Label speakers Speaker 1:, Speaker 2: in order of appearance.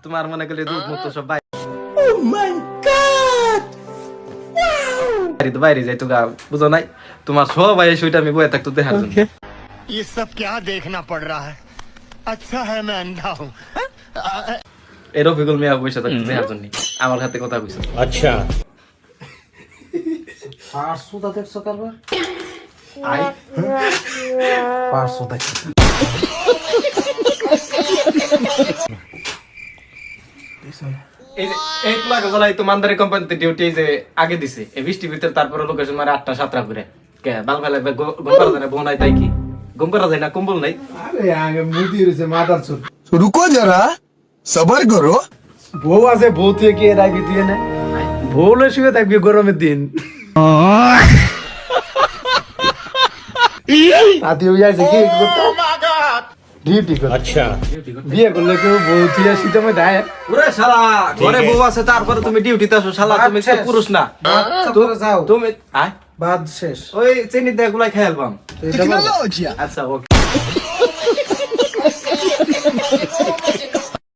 Speaker 1: তোমার মনে করলে দুধ মুক্ত সব বাইরে বাইরে যাই তো গা বুঝো নাই তোমার সবাই সেটা আমি বয়ে থাকতো দেখার জন্য
Speaker 2: ये सब क्या देखना पड़ रहा है अच्छा है मैं अंधा हूँ
Speaker 1: এই রফিকুল মিয়া বসে থাকতো দেখার জন্য আমার হাতে কথা কইছে
Speaker 2: अच्छा
Speaker 3: পাঁচশোটা দেখছো কারবার
Speaker 1: আই
Speaker 3: 500 দেখছো
Speaker 1: এই যে এই প্লাগ বলাই তো মানদারি কোম্পানিতে ডিউটি যে আগে দিছে এই বৃষ্টির ভিতরে তারপরে লোকেশন মারে 8টা 7টা করে কে বাল ফেলে গোম্পারা যায় না বোনাই তাই কি গোম্পারা যায় না কম্বল নাই
Speaker 3: আরে আগে মুদি রয়েছে মাথার চুল
Speaker 4: रुको जरा सबर करो
Speaker 3: বউ আছে বউ তুই কি রাখবি তুই না বউ লই শুয়ে থাকবি গরমের দিন আতি হয়ে যাচ্ছে কি ডিউটি কর
Speaker 2: अच्छा
Speaker 3: বিয়ে করলে কেউ বউ তুই শীতে মধ্যে দেয়
Speaker 1: ওরে শালা ঘরে বউ আছে তারপরে তুমি ডিউটিতে আসো শালা তুমি তো পুরুষ না
Speaker 3: তোরা যাও
Speaker 1: তুমি আয়
Speaker 3: বাদ শেষ
Speaker 1: ওই চিনি দিয়ে গুলাই খেয়ালবাম
Speaker 4: टेक्नोलॉजी
Speaker 1: আচ্ছা ওকে